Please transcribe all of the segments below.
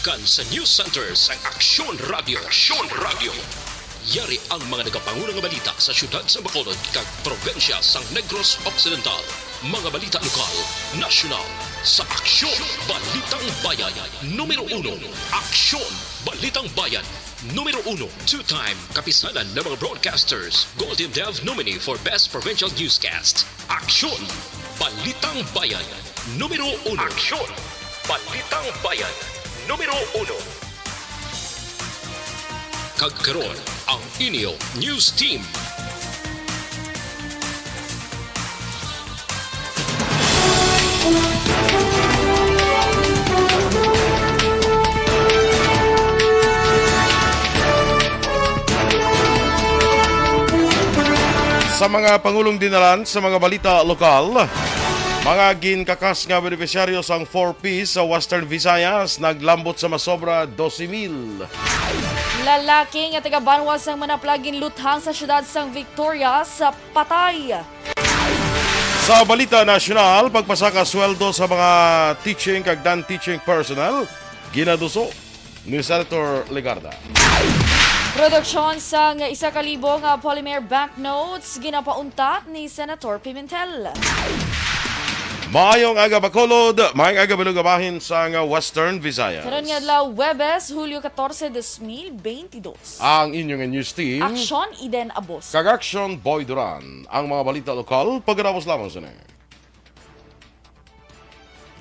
gikan sa news center sa Aksyon Radio. Aksyon Radio. Yari ang mga nagapangunang nga balita sa syudad sa Bacolod kag probensya sang Negros Occidental. Mga balita lokal, nasyonal, sa Aksyon Balitang Bayan. Numero 1, Aksyon Balitang Bayan. Numero 1, two-time kapisanan ng mga broadcasters. Golden Dev nominee for Best Provincial Newscast. Aksyon Balitang Bayan. Numero 1. Aksyon Balitang Bayan. Numero 1. Kagkaroon ang inyo news team. Sa mga pangulong dinalan sa mga balita lokal, mga ginkakas nga benepisyaryo sang 4P sa Western Visayas naglambot sa masobra 12,000. Lalaki nga taga-Banwas ang manaplagin luthang sa syudad sang Victoria sa patay. Sa balita nasyonal, pagpasaka sweldo sa mga teaching kag non-teaching personnel, ginaduso ni Senator Legarda. Produksyon sang 1,000 nga polymer banknotes ginapauntat ni Senator Pimentel. Maayong aga Bacolod, maayong aga Balugabahin sa Western Visayas. Karon nga adlaw Huwebes, Hulyo 14, 2022. Ang inyong news team, Aksyon Iden Aboso. kag Aksyon Boy Duran. Ang mga balita lokal, pagkatapos lamang sa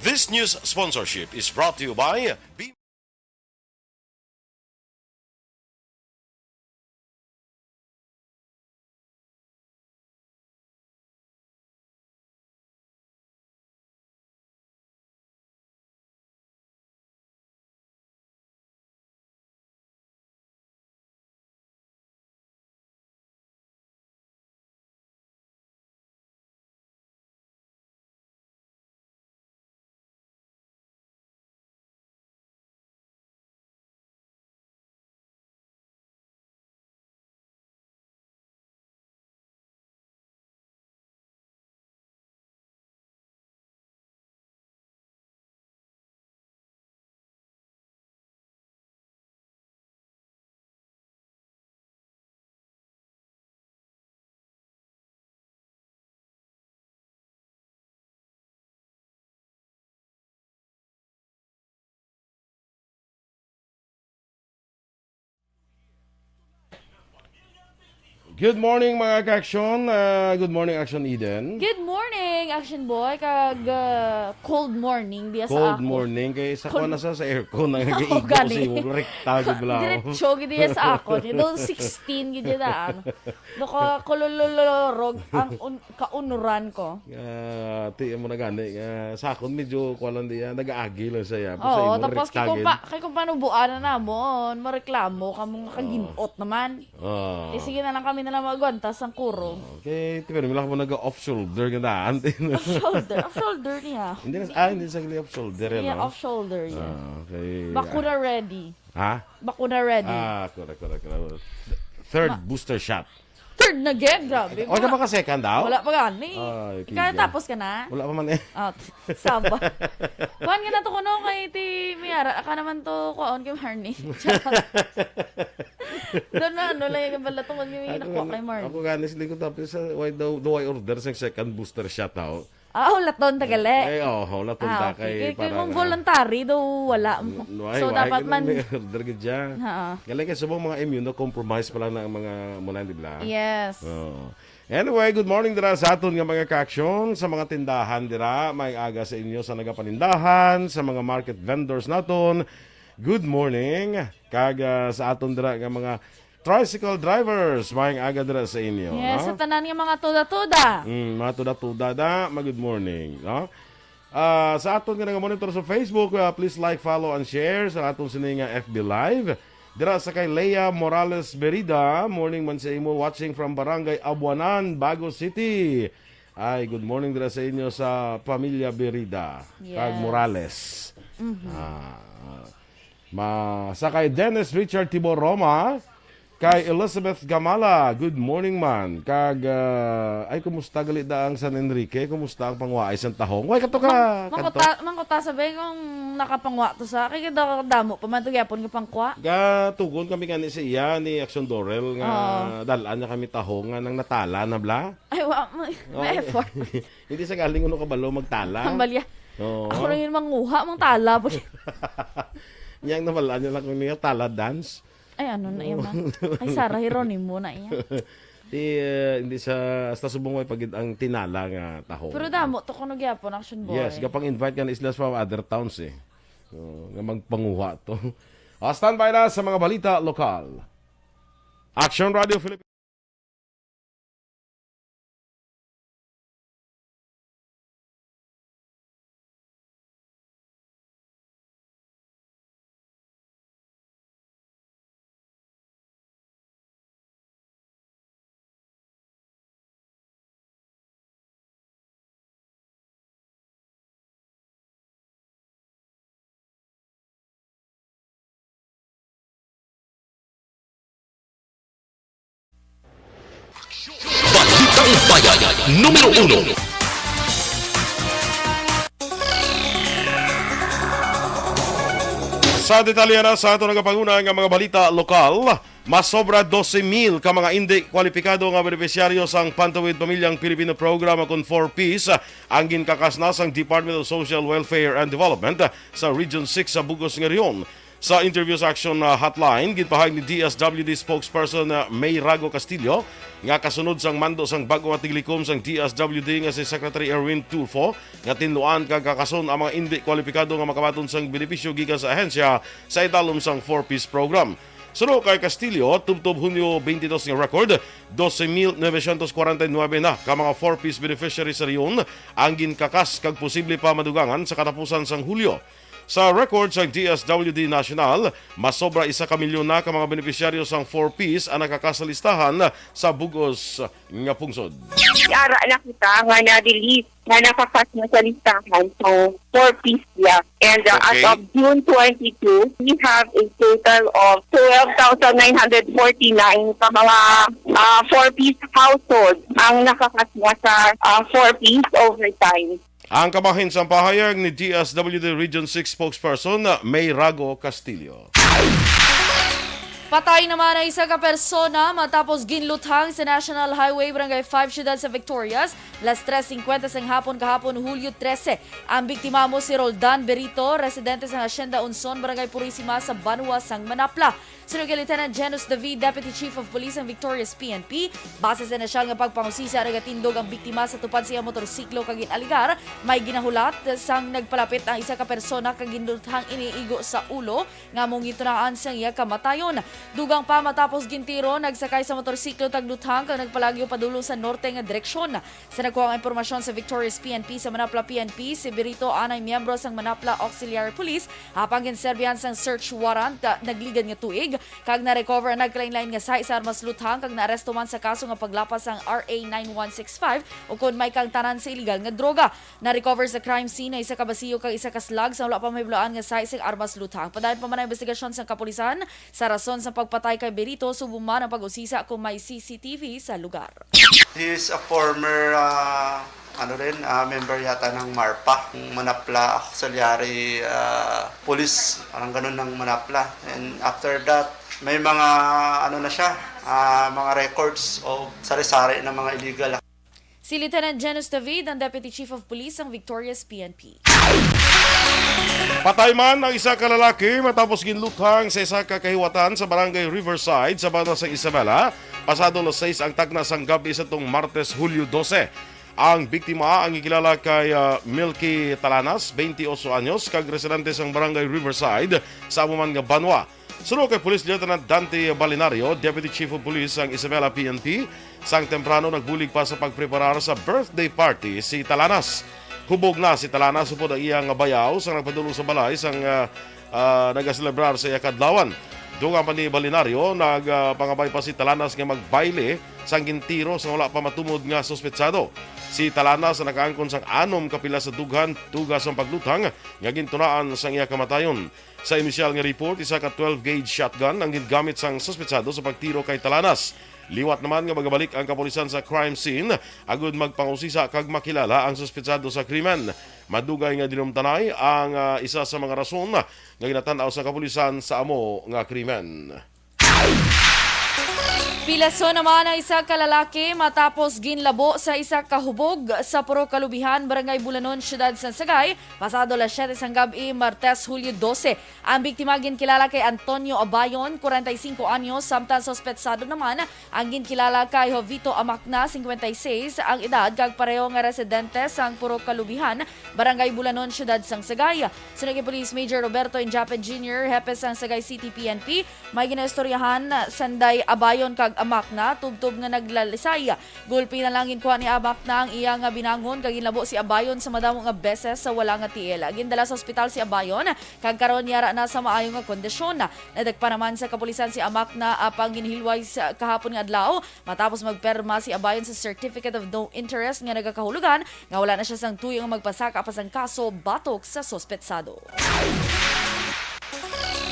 This news sponsorship is brought to you by Good morning mga ka-aksyon. Good morning Aksyon Eden. Good morning, Action Boy. Kag cold morning diya sa Cold ako. morning kay sa kuha na sa aircon nang Oo, nag-iigo gani. si rektado balaw. Diretso gidi sa ako. Dito 16 gidi na ano. Doko kulululurog ang kaunuran ko. Ti mo na gani. Sa akon medyo kuha lang diya nag-aagi lang siya. Oo, tapos kay kung paano buana na mo, mareklamo kamong kaginot naman. Eh sige na lang kami na lang magwantas ang kurong. Okay, pero mila mo nag-off shoulder ganda. Off shoulder niya. Hindi sa off shoulder Yeah, no. off shoulder niya. Okay. Bakuna ready. Ha? Bakuna ready. Correct. Third booster shot. Third na game, grabe. O ka ba ka second daw? Wala pa gani. Ay, Kaya kaya. tapos ka na? Wala pa man eh. Saba. Kuhan ka na to kuno kay ti Miara. Aka naman to kuhan kay Marnie. Doon na, ano lang yung bala tungkol yung nakuha kay Marnie. Ako ganis ko tapos sa why do I order sa second booster shot daw? Ulat doon tagali. Wala tunta Okay. kay Kaya kung voluntary daw wala mo. So dapat man. order gid siya. Galing kay subong mga immunocompromised pala na ang mga muna di ba? Yes. Anyway, good morning dira sa aton nga mga ka-aksyon sa mga tindahan dira, may aga sa inyo sa nagapanindahan, sa mga market vendors naton. Good morning. Kag sa aton dira nga mga tricycle drivers, may aga dira sa inyo. Yes, no? sa tanan nga mga tuda-tuda. Mga tuda-tuda da, good morning. No? Sa aton nga monitor sa Facebook, please like, follow, and share sa aton sininga FB Live. Dira sa kay Leia Morales Berida, morning man sa imo, watching from Barangay Abuanan, Bago City. Ay, good morning dira sa inyo sa Pamilya Berida, kag Morales. Sa kay Dennis Richard Tibor Roma, Kay Elizabeth Gamala, good morning man. Kag, ay kumusta gali daang San Enrique? Kumusta ang pangwaay sa tahong? Way, kato ka! Mangkuta sabi kung nakapangwa to sa akin, kita damo, pamanto yapon ka pangkwa. Tugon kami nga ni sa iya, ni Aksyon Dorel, nga dalaan niya kami tahong nga nang natala na bla. Ay, may effort. Hindi sa galing uno kabalo magtala. Ang balya. Oo. Ako rin yung manguha, mang tala. Niyang nabalaan niya lang kung niya tala dance. Ay, ano na yan, man? Ay, Sarah Hieronimo na yan. Hindi sa hasta subong may pagid ang tinala nga tahong. Pero damo, to kuno gyapon, Aksyon boy. Yes, kapang invite ka na islas from other towns eh. Nga magpanguha to. Standby na sa mga balita lokal. Aksyon Radio Philippines. Balitang Bayan, Numero 1. Sa detalye na sa ato nagapanguna nga mga balita lokal, mas sobra 12,000 ka mga hindi kwalipikado nga benepisyaryo sang Pantawid Pamilyang Pilipino Programa kon 4Ps ang ginkakas na sang Department of Social Welfare and Development sa Region 6 sa Bugos nga riyon. Sa interview sa Aksyon Hotline, ginpahag ni DSWD spokesperson May Rago Castillo nga kasunod sang mando sang bago nga tiglikom sang DSWD nga si Secretary Erwin Tulfo nga tinluan kag kakason ang mga hindi kwalipikado nga makabaton sang benepisyo gikan sa ahensya sa idalom sang 4Ps program. Suno kay Castillo, tubtob Hunyo 22 nga record, 12,949 na ka mga 4Ps beneficiaries sa riyon ang ginkakas kag posible pa madugangan sa katapusan sang Hulyo. Sa record sa DSWD National, mas sobra 1 milyon na ka mga benepisyaryo sang 4Ps ang nakakasalistahan sa Bugos nga pungsod. Ara na kita nga na-release na nakakas na sa listahan so 4Ps yeah. And as of June 22, we have a total of 12,949 sa mga 4Ps household ang nakakas na sa 4Ps over time. Ang kamahin sa pahayag ni DSWD Region 6 spokesperson May Rago Castillo. Patay naman ang isa ka persona matapos ginluthang sa National Highway Barangay 5 Ciudad sa Victorias, las 3:50 sang hapon kahapon Hulyo 13. Ang biktima mo si Roldan Berito, residente sa Hacienda Unson, Barangay Purisima sa Banwa, sang Manapla. Sunod kay Lieutenant Janus David, Deputy Chief of Police ng Victorias PNP, base sa nasyal nga pagpangusisa nagatindog ang biktima sa tupad siya motorsiklo kag aligar, may ginahulat sang nagpalapit ang isa ka persona kag ginluthang iniigo sa ulo nga mong gitunaan sang iya kamatayon. Dugang pa matapos gintiro, nagsakay sa motorsiklo tagluthang kag nagpalagyo padulong sa norte nga direksyon. Sa nakuha ang impormasyon sa Victorias PNP sa Manapla PNP, si Berito anay miyembro sang Manapla Auxiliary Police hapang ginserbihan sang search warrant nagligad nga tuig kag na-recover ang naglain-lain nga sa armas luthang kag naaresto man sa kaso nga paglapas sang RA 9165 o kung may kang tanan sa illegal nga droga. Na-recover sa crime scene na isa ka basiyo kag isa ka slag sa wala pa mahibloan nga sa armas luthang. Padayon pa man ang investigasyon sa kapulisan sa rason sa pagpatay kay Berito, subong man ang pag-usisa kung may CCTV sa lugar. He is a former member yata ng MARPA, Manapla Auxiliary Police, parang ganun ng Manapla. And after that, may mga mga records of sari-sari ng mga illegal. Si Lieutenant Janus David, ang Deputy Chief of Police ng Victorias PNP. Patay man ang isa ka lalaki matapos ginluthang sa isa ka kahiwatan sa Barangay Riverside sa Banda sa Isabela. Pasado los 6 ang tagna sang gabi sa tong Martes, Hulyo 12. Ang biktima ang ikilala kay Milky Talanas, 28 anyos, kag residente sang Barangay Riverside sa amuman nga Banwa. Sunod kay Police Lieutenant Dante Balinario, Deputy Chief of Police ang Isabela PNP, sang temprano nagbulig pa sa pagpreparar sa birthday party si Talanas. Hubog na si Talanas upod ang iyang bayaw sang nagpadulong sa balay sang nagaselebrar sa Yakadlawan. Dunga pa ni Balinario, nagpangabay pa si Talanas nga magbaile sang gintiro sa wala pa matumod nga suspetsado. Si Talanas na nakaangkon sang 6 kapila sa dughan tugas ang paglutang nga gintunaan sang iya kamatayon. Sa inisyal nga report, isa ka 12-gauge shotgun ang gingamit sang suspetsado sa pagtiro kay Talanas. Liwat naman nga magabalik ang kapulisan sa crime scene agud magpangusisa kag makilala ang suspetsado sa krimen. Madugay nga dinumtanay ang isa sa mga rason nga ginatan-aw sa kapulisan sa amo nga krimen. Pilaso naman ang isa ka lalaki matapos ginlabo sa isa ka hubog sa Puro Kalubihan, Barangay Bulanon, Siyudad San Sagay, pasado las 7 sang gabi, Martes, Hulyo 12. Ang biktima ginkilala kay Antonio Abayon, 45 anyos, samtang sospetsado naman ang ginkilala kay Jovito Amakna, 56 ang edad, kag pareho nga residente sang Puro Kalubihan, Barangay Bulanon, Siyudad San Sagay. Sunod kay Police Major Roberto Injape Jr., Hepe sang Sagay City PNP, may ginaistoryahan sanday Abayon kag Amakna, tubtob nga naglalisay. Gulpi na lang ginkuha ni Amakna ang iya nga binangon kag ginlabo si Abayon sa madamo nga beses sa wala nga tiil. Gindala sa ospital si Abayon kag karon yara na sa maayo nga kondisyon. Nadagpa naman sa kapulisan si Amakna apang ginhilway sa kahapon nga adlaw matapos magperma si Abayon sa Certificate of No Interest nga nagakahulugan nga wala na siya sang tuyo nga magpasaka pa sang kaso batok sa sospetsado.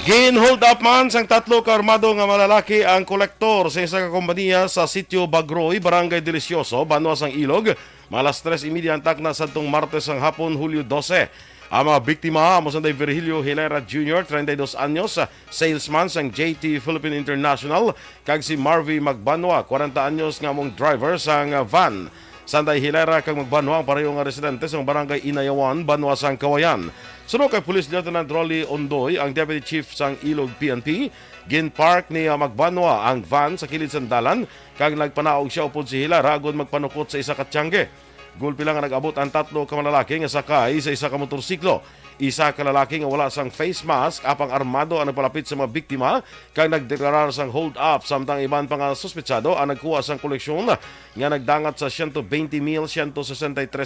Gin-hold up man sang 3 ka armado nga malalaki ang kolektor sa isa ka kompanya sa sitio Bagroy, Barangay Delicioso, Banwa sang Ilog. Malas 3:30 ang takna sadtong Martes ang hapon, Hulyo 12. Ang mga biktima amo sanday Virgilio Hilera Jr., 32 anyos, salesman sang JT Philippine International, kag si Marvy Magbanwa, 40 anyos nga among driver sang van. Sanday Hilera kag Magbanwa ang pareho nga residente sa Barangay Inayawan, Banwa sang Kawayan. Sunod kay Police Lieutenant Rolly Ondoy, ang Deputy Chief sang Ilog PNP, ginpark ni Magbanwa ang van sa kilid sang dalan kag nagpanaog siya upod si Hilera agud magpanukot sa isa ka tiyangge. Gulpi lang nga nag-abot ang 3 ka malalaki nga sakay sa isa ka motorsiklo. Isa ka lalaki nga wala sang face mask apang armado ang nagpalapit sa mga biktima kag nagdeklarar sang hold up, samtang iban pa nga suspetsado ang nagkuha sang koleksyon nga nagdangat sa 120,163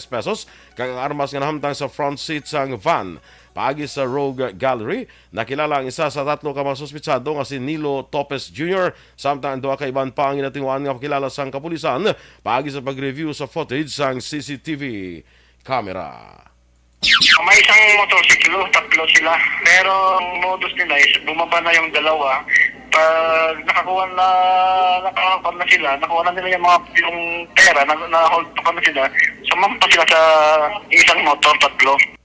pesos kag ang armas nga nahamtang sa front seat sang van. Paagi sa Rogue Gallery, nakilala ang isa sa 3 ka mga suspetsado nga si Nilo Topes Jr. samtang ang 2 ka iban pa ang inatinguan nga pakilala sang kapulisan paagi sa pag-review sa footage sang CCTV camera. May isang motorsiklo, 3 sila. Pero ang modus nila is bumaba na yung dalawa. Pag nakakuha na sila, nakuha na nila yung pera, na-hold pa na sila. Sumampa sila sa isang motor, 3.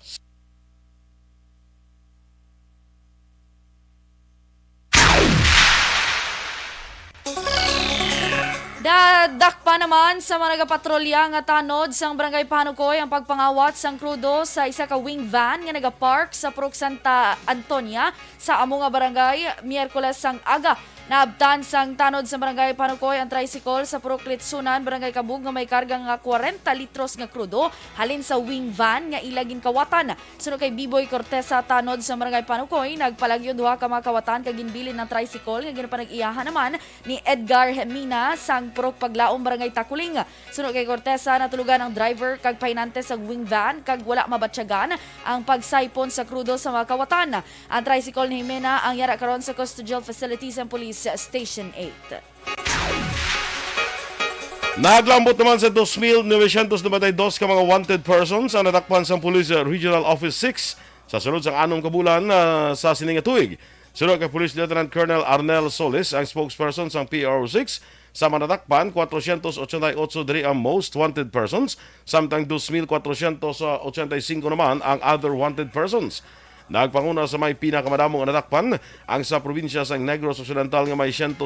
Dadakpa naman sa mga nagapatrolya nga tanod sang Barangay Panukoy ang pagpangawat sang krudo sa isa ka wing van nga nagapark sa Purok Santa Antonia sa amo nga barangay Miyerkules sang aga. Naabtan sang tanod sa Barangay Panukoy ang tricycle sa Purok Litsunan, Barangay Kabug nga may karga nga 40 litros nga krudo halin sa wing van nga ilagin kawatan. Sunod kay Biboy Cortesa tanod sa Barangay Panukoy, nagpalagyo 2 ka mga kawatan kag ginbilin ng tricycle nga ginpanag-iyahan naman ni Edgar Hemina sang Purok Paglaom, Barangay Takuling. Sunod kay Cortesa natulugan ang driver kag painante sa wing van kag wala mabatsyagan ang pagsaipon sa krudo sa mga kawatan. Ang tricycle ni Hemina ang yara karon sa custodial facilities ng Police Station 8. Naglambot naman sa 2,992 ka mga wanted persons ang natakpan sa Police Regional Office 6 sa sunod sang 6 ka bulan sa sininga tuig. Sunod kay Police Lieutenant Colonel Arnel Solis, ang spokesperson sa PRO 6, sa manatakpan 488 diri ang most wanted persons, samtang 2,485 naman ang other wanted persons. Nagpanguna sa may pinakamadamong natakpan ang sa probinsya sang Negros Occidental nga may 170,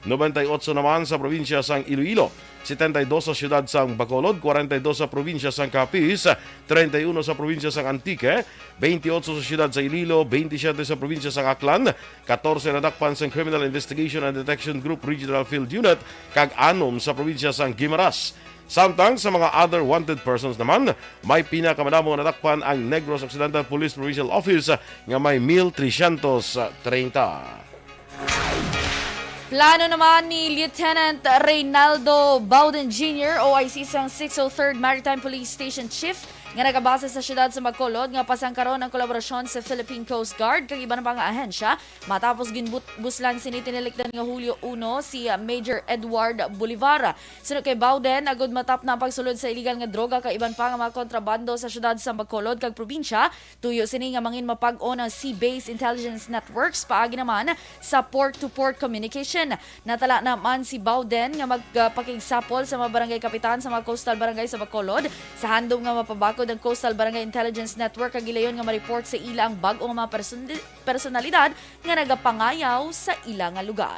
98 naman sa probinsya sang Iloilo, 72 sa siyudad sang Bacolod, 42 sa probinsya sang Capiz, 31 sa probinsya sang Antique, 28 sa siyudad sa Iloilo, 27 sa probinsya sang Aklan, 14 natakpan sang Criminal Investigation and Detection Group Regional Field Unit, kag 6 sa probinsya sang Guimaras. Samtang sa mga other wanted persons naman, may pinakamadamong natakpan ang Negros Occidental Police Provincial Office nga may 1,330. Plano naman ni Lieutenant Reynaldo Bowden Jr., OIC sang 603rd Maritime Police Station Chief, nga nagabase sa syudad sa Bacolod nga pasangkaron ang kolaborasyon sa Philippine Coast Guard kag iban pang ahensya matapos ginbuslan sini tinilikdan nga Hulyo 1 si Major Edward Bolivar. Sunod kay Bawden agud matap na ang pagsulod sa illegal nga droga kag iban pa nga mga kontrabando sa syudad sa Bacolod kag probinsya. Tuyo sini nga mangin mapag-on ang sea-based intelligence networks paagi naman sa port-to-port communication. Natala naman si Bawden nga magpakigsapol sa mga barangay kapitan sa mga coastal barangay sa Bacolod sa handom nga mapabakod ang Coastal Barangay Intelligence Network kag gilayon nga ma-report sa ilang bag-ong mga personalidad nga nagapangayaw sa ilang nga lugar.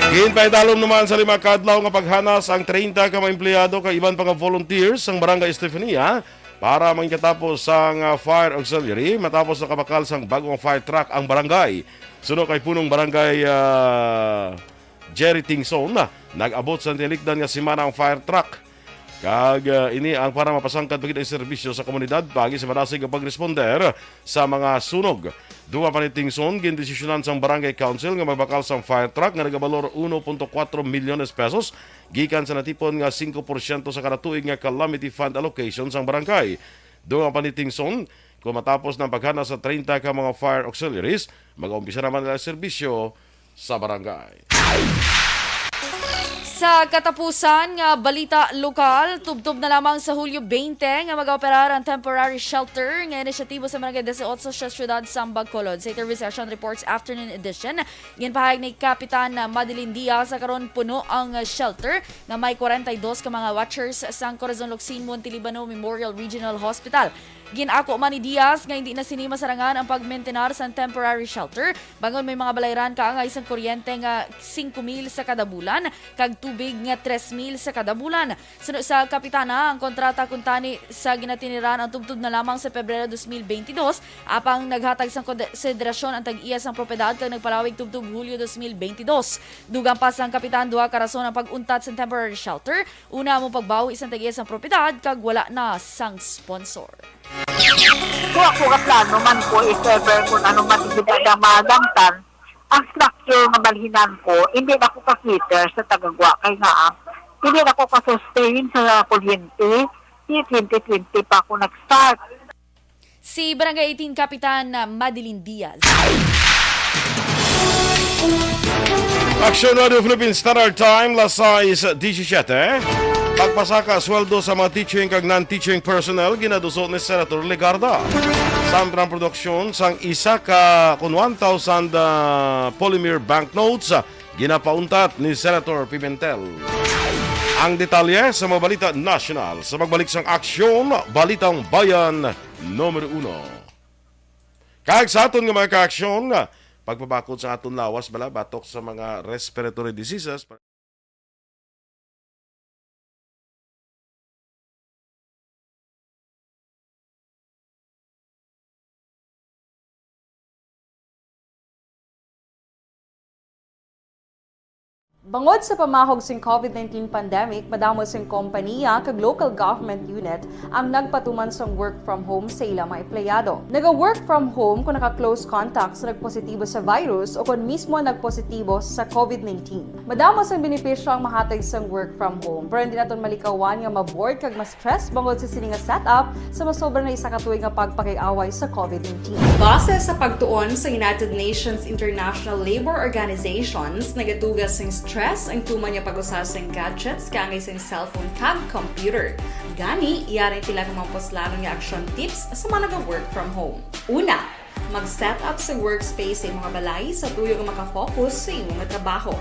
Ginpaidalom naman sa 5 kadlaw nga paghanas ang 30 ka mga empleyado kay iban pa nga volunteers sang Barangay Estefania para mangkatapos sang fire auxiliary matapos nakabakal sang bagong fire truck ang barangay. Suno kay punong barangay Jerry Tingson nag-abot sa tinikdan nga semana ang fire truck. Kag ini ang para mapasangkad pagid ang serbisyo sa komunidad pagi sa madasig nga pagresponder sa mga sunog. Duwa pa ni Tingson gindesisyonan sang Barangay Council nga magbakal sang fire truck nga nagabalor 1.4 milyones pesos gikan sa natipon nga 5% sa kada tuig nga calamity fund allocation sang barangay. Duwa pa ni Tingson kung matapos ng paghanas sa 30 ka mga fire auxiliaries, mag-umpisa naman ang serbisyo sa barangay. Sa katapusan nga balita lokal, tubtob na lamang sa Hulyo 20 nga mag-operar ang temporary shelter nga inisyatibo sa Barangay 18 sa siyudad sa Bacolod. Sa Interview Session Reports Afternoon Edition, ginpahayag ni Kapitan Madeline Diaz sa karon puno ang shelter nga may 42 ka mga watchers sa Corazon Locsin Montelibano Memorial Regional Hospital. Ginako man ni Diaz nga hindi na sini masarangan ang pagmaintenar sa temporary shelter bangon may mga balayran kaangay isang kuryente nga 5,000 sa kada bulan kag tubig nga 3,000 sa kada bulan. Sunod sa kapitana ang kontrata kuntani sa ginatiniran ang tubtub na lamang sa Pebrero 2022 apang naghatag sa konsiderasyon ang tag-iya sang propiedad kag nagpalawig tubtub Hulyo 2022. Dugang pa sang kapitan duha ka rason ang pag-untat sa temporary shelter. Una mo pagbawi isang tag-iya sang propiedad kag wala na sang sponsor. Kung ako ka plano man ko, if ever kung ano man ibigay na magamtan, ang structure na balhinan ko, hindi na ako ka-cater sa tagagwa. Kaya nga, hindi na ako ka-sustain sa kuryente. 2020 pa ako nag-start. Si Barangay 18 Kapitan Madeline Diaz. Aksyon Radio Philippines Standard Time, las 6:17. Pagpasaka sweldo sa mga teaching kag non-teaching personnel ginadusot ni Senator Legarda. Samprang produksyon sang isa ka kun 1,000 polymer banknotes ginapauntat ni Senator Pimentel. Ang detalye sa mga balita national sa pagbalik sang Aksyon, Balitang Bayan, Numero 1. Kag sa aton nga mga ka-aksyon, pagpabakod sa aton lawas bala batok sa mga respiratory diseases. Bangod sa pamahog sing COVID-19 pandemic, madamo sing kompanya kag local government unit ang nagpatuman sang work from home sa ilang mga empleyado. Naga-work from home kung naka-close contact sa nagpositibo sa virus o kung mismo nagpositibo sa COVID-19. Madamo sang benepisyo ang mahatag sang work from home, pero hindi naton malikawan nga ma-bored kag ma-stress bangod sa sini nga setup sa masobra na isa ka tuig nga pagpakiaway sa COVID-19. Base sa pagtuon sa United Nations International Labor Organizations, nagatugas sing stress ang tuman niya pag-usas ng gadgets kaangay sa cellphone kag computer. Gani, iyarin tila ng mga poslanong nga action tips sa mga nag-work from home. Una, mag-set up sa workspace sa mga balay sa tuyo nga makafocus sa imong trabaho.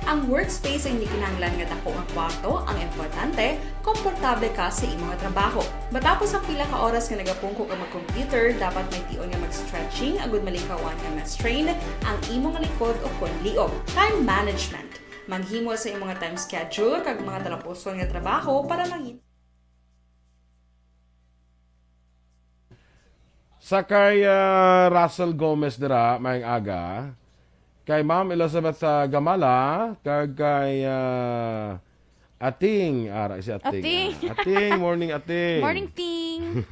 Ang workspace ay hindi kinahanglan nga dako nga kwarto, ang importante, komportable ka sa imong trabaho. Matapos ang pila ka oras nga nagapungko ka mag-computer, dapat may tion nga mag-stretching agud malikawan nga ma-strain ang imong likod o konliog. Time management. Maghimo sa imong mga time schedule kag mga talapuson nga trabaho para maging Sa kay Russell Gomez dira maayong aga, kay Ma'am Elizabeth Gamala, kag kay Ating, si Ating. Ating, morning Ating. Morning, Ting.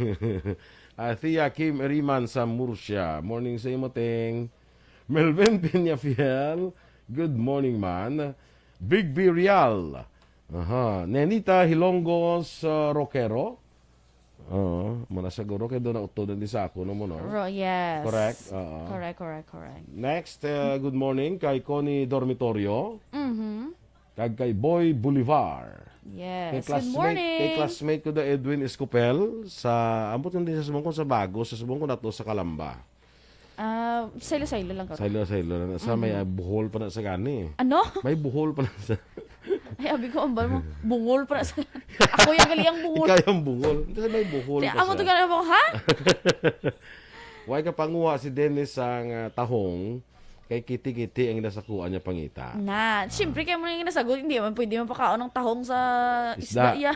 Tia Kim Eriman sa Murcia. Morning sa imo, Ting. Melvin Peñafiel, good morning man. Big B Real, Aha. Nenita Hilongos Roquero. Oo. Muna siguro kayo doon na utodan din sa ako. No, mo, no? Yes. Correct. Oo. Correct. Next, good morning kay Connie Dormitorio. Mhm. Kay Boy Bolivar. Yes. Kay Good morning. Kay classmate ko da Edwin Escopel sa ambot hindi sa subong ko sa Bago, sa subong ko na to sa Kalamba. Saylo-saylo lang ka. Saylo na sa may buhol pa na sa gani. Ano? May buhol pa na sa Ay, abi ko, ang mo, bungol pa na sa... Ako yung gali ang bungol. Ikaw yung buhol. Hindi may buhol pa Ako to sa. gali mo, ha? Way ka panguha si Dennis ang tahong kay kiti-kiti ang nasakuan niya pangita. Na, siyempre kayo mo na yung nasagot, hindi man pwede mapakaon ng tahong sa isda. Isda. Ya.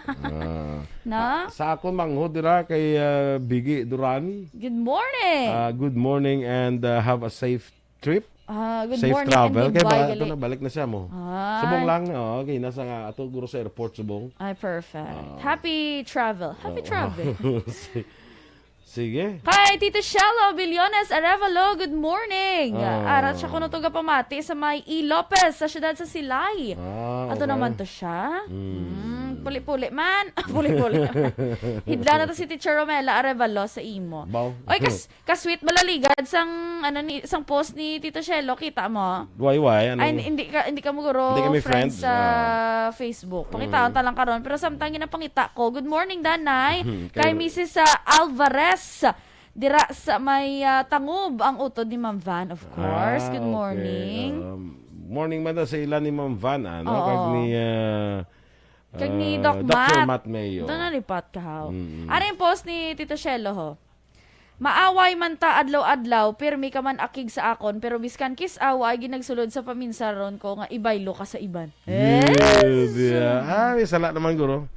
Na? Sa akon manghod dira kay Bigi Duran. Good morning. Good morning and have a safe trip. Good Safe morning travel. and Kaya goodbye, ito gali. na, balik na siya mo. Ay. Subong lang. Okay, nasa nga ato guro sa airport, subong. Ay, perfect. Happy travel. Happy travel. Sige. Kay Tito Shello Billones Arevalo, good morning. Arat siya kuno tuga pamati sa may E. Lopez sa siyudad sa Silay. Ato Okay. naman to siya. Puli-puli man. Puli-puli. Hidla na to si Teacher Romela Arevalo sa imo. Baw. Oy, kasweet malaligad sang sang post ni Tito Shello, kita mo? Why? Ano? Ay, hindi ka mo guro Hindi kami friends friends. sa Facebook. Pangitaan ta lang karon, pero samtang ginapangita ko. Good morning, Danay. Kay Mrs. Alvarez. Dira sa may Tangub ang utod ni Ma'am Van, of course. Good morning. Okay. Morning man daw sa ilan ni Ma'am Van, ano? Oo. Kag ni Kag ni Doc Dr. Matt. Matt Mayo. Doon na lipat ka, how. Ano yung post ni Tito Shello, ho? Maaway man ta adlaw-adlaw, pirmi ka man akig sa akon, pero biskan kis away ginagsulod sa paminsaron ko nga ibaylo ka sa iban. Ay, sala naman guro.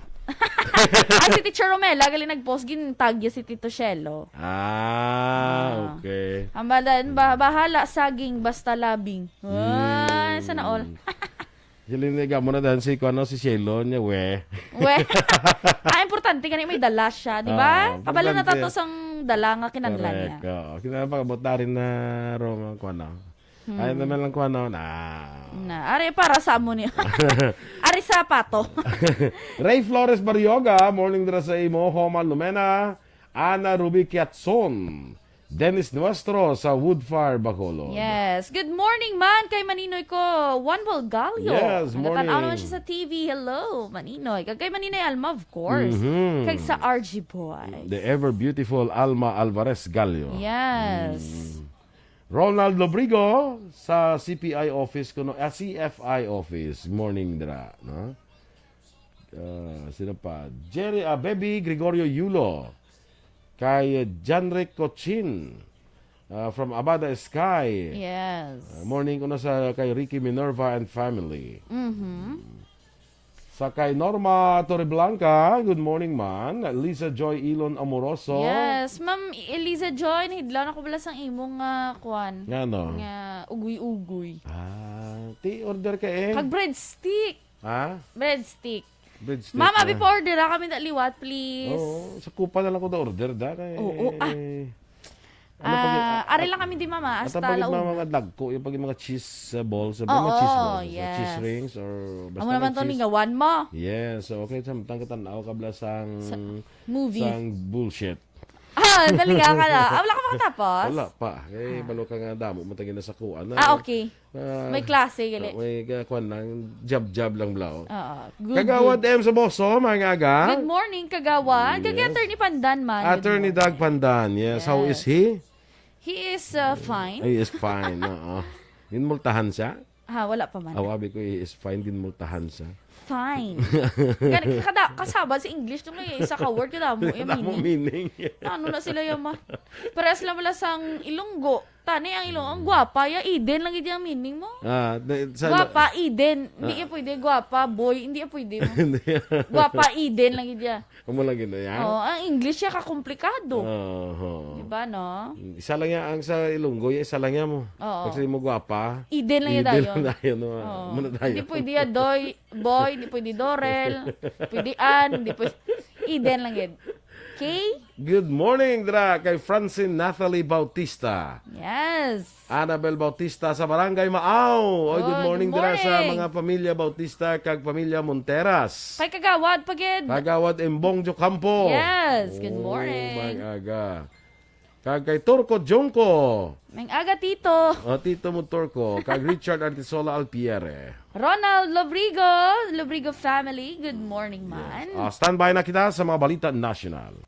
Si Teacher Romela, gali nag-post, gintagya si Tito Shello. Okay. Ambalan, bahala saging basta labing. Ay, sana all. Hiliniga mo na dahil si Cielo niya, we. Importante ganit may dala siya, di ba? Kabalo na importante. tato sang dala nga kinanlan niya. Correct. Oo. Kinapagabot na rin na Roma, kuwano. Ay naman lang kuwano, Ari para sa amo niya. Ari sa pato. Ray Flores Barrioga, morning dira sa imo, Homa Lumena, Ana Ruby Kiatson, Dennis Nuestro sa Woodfire, Bacolod. Yes. Good morning, man. Kay Maninoy ko, Juan Bolgalio. Yes, morning. Natanaw naman siya sa TV. Hello, Maninoy. Kay Maninoy Alma, of course. Kay sa RG Boy. The ever beautiful Alma Alvarez Gallo. Yes. Ronald Lobrigo sa CPI office kuno, CFI office. Morning dira, no? Sino pa? Baby Gregorio Yulo. Kay Janric Cochin from Abada Sky. Yes. Morning kuno sa kay Ricky Minerva and family. Sa kay Norma Torreblanca, good morning man. Lisa Joy Ilon Amoroso. Yes. Ma'am Eliza Joy, nahidlaw na ko bala sang imong kwan. Nga no? Nga ugoy-ugoy. Ti order ka eh. Kag breadstick. Ha? Breadstick. Breadstick. Mama, before order kami na liwat, please. Oo, sa kupa na lang ko da order da. Oo, ari lang kami di mama, At hasta pag launa. mga dagko, yung pag mga cheese balls, Oo, mga cheese balls, yes. cheese rings, or basta Amo naman may to cheese. lingawan mo. Yes, so okay, samtang katanaw ka bala sang Movie. sang bullshit. Nalinga ka na. Wala ka makatapos? Wala pa. Kay balo ka nga damo, matagin na sa kuan. Okay. May klase, gali. May kuan lang, jab-jab lang blaw. Good, Kagawad M sa Boso, mga aga. Good morning, Kagawan. Yes. Attorney Pandan man. Good Attorney morning. Doug Pandan, yes. How is he? He is fine. He is fine, oo. Dinmultahan siya? Wala pa man. Awabi ko, he is fine, dinmultahan siya. Fine. Kasaba sa English nung isa ka word kada mo yung Wala mo meaning. meaning. Ano na sila yung Pero sila wala sang Ilonggo. Tani ang Ilonggo. Ang gwapa. Ya Eden lang yung meaning mo. Gwapa, Eden. Hindi yan pwede. Gwapa, boy. Hindi yan pwede mo. Gwapa, Eden lang yun. Kamo lang yun, yan? Ang English siya kakomplikado. Diba, no? Isa lang yan, ang sa Ilonggo, isa lang yan mo. Oo. Kasi mo gwapa. Eden lang yun Eden dayon. lang tayo, no? Muna tayo. Hindi pwede yan, boy, hindi pwede Dorel, pwede Ann, hindi pwede. Eden lang yun. Okay? Good morning dra kay Francine Nathalie Bautista. Yes. Annabel Bautista sa Barangay Maaw. Oy, good Oy, morning, good dira sa morning. mga pamilya Bautista kag pamilya Monteras. Pay kagawad pagid. Kagawad Embong Jocampo. Yes, good Oh, morning. mag-aga. Kag kay Turco Jongko. May aga tito. O, Tito mo Turco. Kag Richard Artisola Alpiere. Ronald Lobrigo family. Good morning, man. Standby na kita sa mga balita national.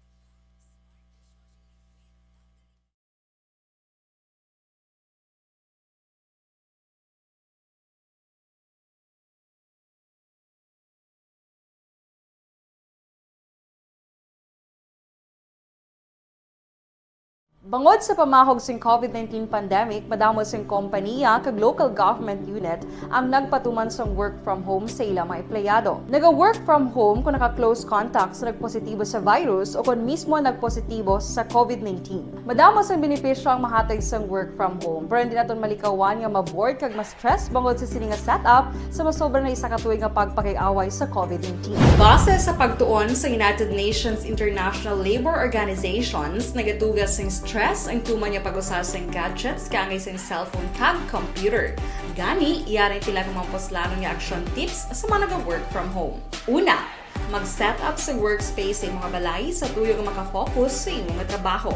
Bangod sa pamahog sing COVID-19 pandemic, madamo sing kompanya kag local government unit ang nagpatuman sang work from home sa ilang mga empleyado. Naga-work from home kung naka-close contacts na nagpositibo sa virus o kung mismo nagpositibo sa COVID-19. Madamo sang benepisyo ang mahatag sang work from home, pero hindi naton malikawan nga ma-bored kag ma-stress bangod sa sini nga setup sa masobra na isa ka tuig nga pagpakiaway sa COVID-19. Base sa pagtuon sa United Nations International Labor Organizations, nagatugas sing stress ang tuman niya pag-usar sa gadgets kangay sa cellphone kag computer. Gani, iyarin tila kung mga poslano niya action tips sa mga nag-work from home. Una, mag-set up sa workspace sa mga balay sa tuyo nga makafocus sa imong trabaho.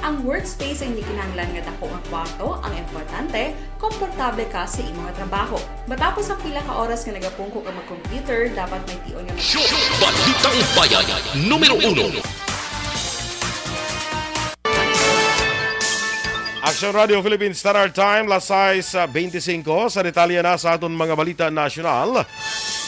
Ang workspace ay hindi kinahanglan nga dako nga kwarto, ang importante, komportable ka sa imong trabaho. Matapos ang pila ka oras nga nagapungko ka mag-computer, dapat may tion nga Balitang Bayan, numero 1. Aksyon Radio Philippines Standard Time, las 6:25 sa detalye na sa aton mga balita nasyonal.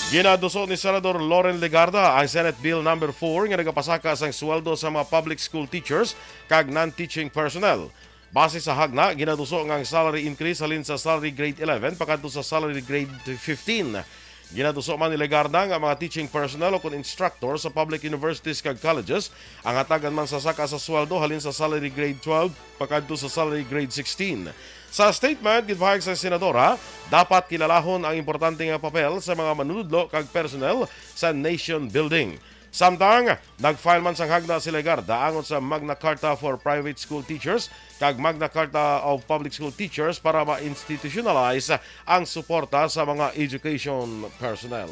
Ginaduso ni Senador Loren Legarda ang Senate Bill No. 4 nga nagapasaka sang sweldo sa mga public school teachers kag non-teaching personnel. Base sa hagna, ginaduso nga ang salary increase halin sa salary grade 11 pakadto sa salary grade 15. Ginaduso man ni Legarda nga mga teaching personnel o kun instructor sa public universities kag colleges ang hatagan man sa saka sa sweldo halin sa salary grade 12 pakadto sa salary grade 16. Sa statement gidpahayag sa senadora, dapat kilalahon ang importante nga papel sa mga manunudlo kag personnel sa nation building. Samtang nag-file man sang hagna si Legarda angon sa Magna Carta for Private School Teachers kag Magna Carta of Public School Teachers para ma-institutionalize ang suporta sa mga education personnel.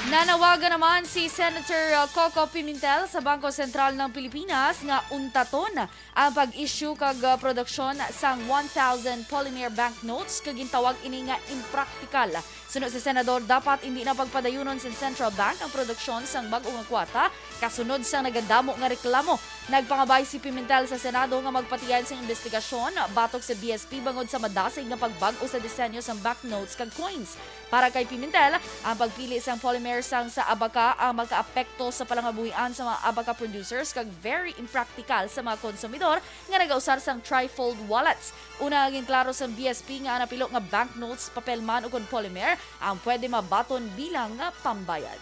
Nanawagan naman si Senator Coco Pimentel sa Bangko Sentral ng Pilipinas nga untaton ang pag-issue kag produksyon sang 1,000 polymer banknotes kag gintawag ini nga impractical. Sunod si Senador, dapat hindi na pagpadayunon sa Central Bank ang produksyon sang bag-o nga kwata kasunod sang nagadamo nga reklamo. Nagpangabay si Pimentel sa Senado nga magpatiyan sa investigasyon batok sa BSP bangod sa madasig nga pagbag-o sa disenyo sang banknotes kag coins. Para kay Pimentel, ang pagpili sang polymer sang sa abaka ang magkaapekto sa palangabuhian sa mga abaka producers kag very impractical sa mga konsumidor nga nagausar sang trifold wallets. Una naging klaro sa BSP nga napilo nga banknotes, papel man o kon polymer ang pwede mabaton bilang nga pambayad.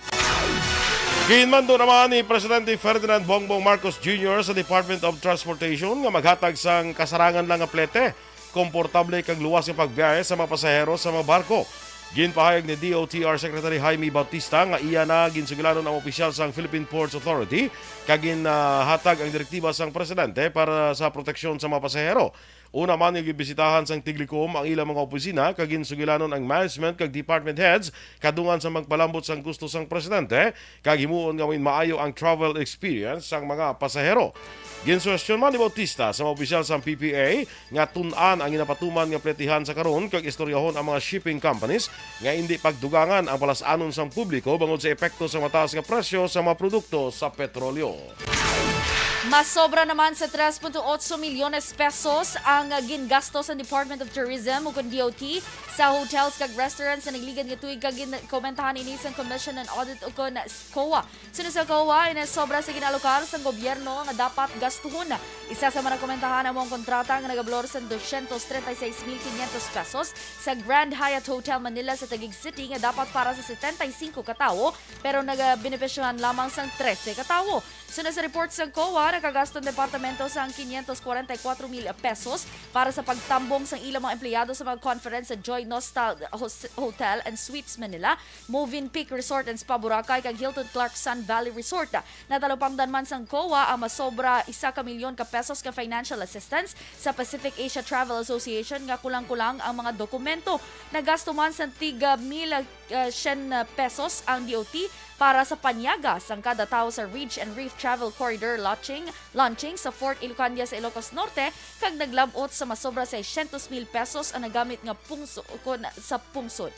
Ginmando naman ni Presidente Ferdinand Bongbong Marcos Jr. sa Department of Transportation nga maghatag sang kasarangan lang nga plete, komportable kag luwas nga pagbiyahe sa mga pasahero sa mga barko. Ginpahayag ni DOTR Secretary Jaime Bautista nga iya na ginsugilanon ang opisyal sang Philippine Ports Authority kag ginhatag ang direktiba sang presidente para sa proteksyon sa mga pasahero. Una man yung gibisitahan sang Tiglikom ang ilang mga opisina kag ginsugilanon ang management kag department heads kadungan sa magpalambot sang gusto sang presidente kag himuon nga maayo ang travel experience sang mga pasahero. Ginsuwestiyon man ni Bautista sa mga opisyal sang PPA nga tun-an ang ginapatuman nga pletihan sa karon kag istoryahon ang mga shipping companies nga hindi pagdugangan ang palasanon sang publiko bangod sa epekto sa mataas nga presyo sa mga produkto sa petrolyo. Mas sobra naman sa 3.8 milyones pesos ang gingasto sa Department of Tourism o kung DOT sa hotels kag restaurants na nagligad nga tuig kag komentahan ini sa Commission on Audit o kung COA. Sino sa COA, ina sobra sa ginalokar sa gobyerno nga dapat gastuhon Isa sa mga komentahan ang kontrata nga nagablor sa 236,500 pesos sa Grand Hyatt Hotel Manila sa Taguig City nga dapat para sa 75 katawo pero nagabenepisyohan lamang sang 13 katawo. Sunod sa report sa COA, nakagasto ang departamento sang 544,000 pesos para sa pagtambong sang ilang mga empleyado sa mga conference sa Joy Nostal Hotel and Suites Manila, Movin Peak Resort and Spa Boracay kag Hilton Clark Sun Valley Resort. Natalupangdan man sang COA ang masobra 1 milyon ka pesos ka financial assistance sa Pacific Asia Travel Association nga kulang-kulang ang mga dokumento. Nagasto man sang 3,100 pesos ang DOT para sa panyaga sang kada tao sa Ridge and Reef Travel Corridor launching sa Fort Ilocandia sa Ilocos Norte kag naglabot sa masobra 600,000 pesos ang nagamit nga sa pungsod.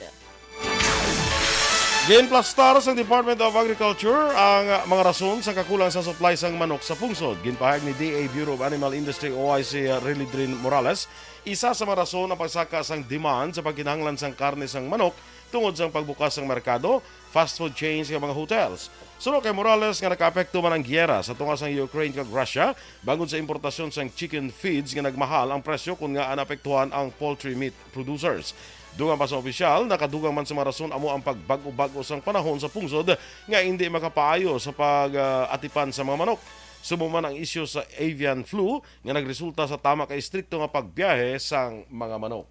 Ginplastar sa Department of Agriculture ang mga rason sa kakulang sa supply sang manok sa pungsod. Ginpahayag ni DA Bureau of Animal Industry OIC Relidrin Morales, isa sa mga rason ang pagsaka sang demand sa pagkinahanglan sang karne sang manok tungod sa pagbukas ng merkado, fast food chains ng mga hotels. Sunod kay Morales nga nakaapekto man ang giyera sa tunga sang Ukraine kag Russia bangod sa importasyon sang chicken feeds nga nagmahal ang presyo kung nga anapektuhan ang poultry meat producers. Dungan pa sa opisyal, nakadugang man sa mga rason amo ang pagbago-bago sang panahon sa pungsod nga hindi makapaayo sa pag-atipan sa mga manok. Sumuman ang isyu sa avian flu nga nagresulta sa tama kay strikto nga pagbiyahe sang mga manok.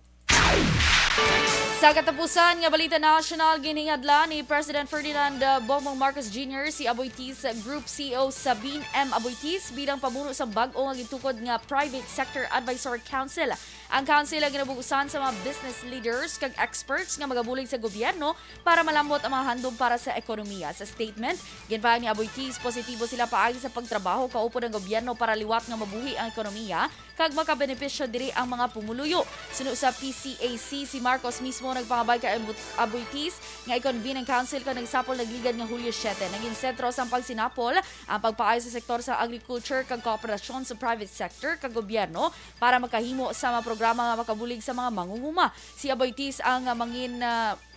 Sa katapusan nga balita national, giningadla ni President Ferdinand Bongbong Marcos Jr. si Aboitiz Group CEO Sabine M. Aboitiz bilang pamuno sa bag-o nga gitukod nga Private Sector Advisory Council. Ang council ang ginabugusan sa mga business leaders kag experts nga magabulig sa gobyerno para malambot ang mga handom para sa ekonomiya. Sa statement, ginpahayag ni Aboitiz positibo sila paagi sa pagtrabaho kaupo ng gobyerno para liwat nga mabuhi ang ekonomiya kag makabenepisyo diri ang mga pumuluyo. Sunod sa PCAC, si Marcos mismo nagpangabay kay Aboitiz nga i-convene ang council kag nagsapol nagligad nga Hulyo 7. Naging sentro sa pagsinapol ang pagpaayo sa sektor sa agriculture kag kooperasyon sa private sector kag gobyerno para makahimo sa mga programa nga makabulig sa mga mangunguma. Si Aboitiz ang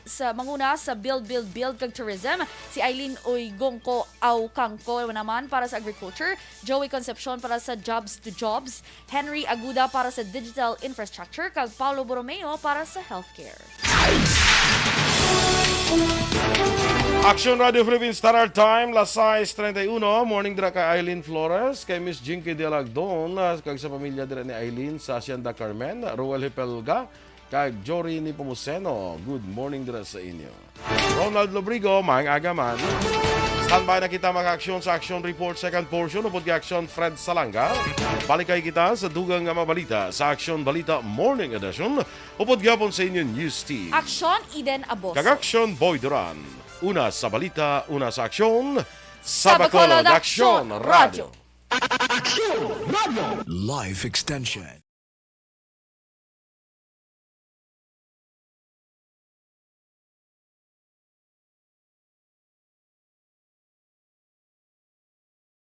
sa manguna sa Build kag Tourism, si Eileen Oygongko Kangko naman para sa Agriculture, Joey Concepcion para sa Jobs to Jobs, Henry Aguda para sa Digital Infrastructure, kag Paulo Borromeo para sa Healthcare. Aksyon Radio Philippines Standard Time, las 6:31, morning dira kay Eileen Flores, kay Miss Jinky de Lagdon, kag sa pamilya dira ni Eileen sa Hacienda Carmen, Ruel Hipelga, kag Jory Nipomuceno. Good morning dira sa inyo. Ronald Lobrigo, maayong aga man. Standby na kita mag-aksyon sa Aksyon Report second portion upod kay Aksyon Fred Salanga. Balikay kita sa dugang nga mabalita sa Aksyon Balita Morning Edition upod gapon sa inyo News Team. Aksyon Eden Aboso. Kag Aksyon Boy Duran. Una sa balita, una sa aksyon, sa Bacolod Aksyon Radio. Life Extension.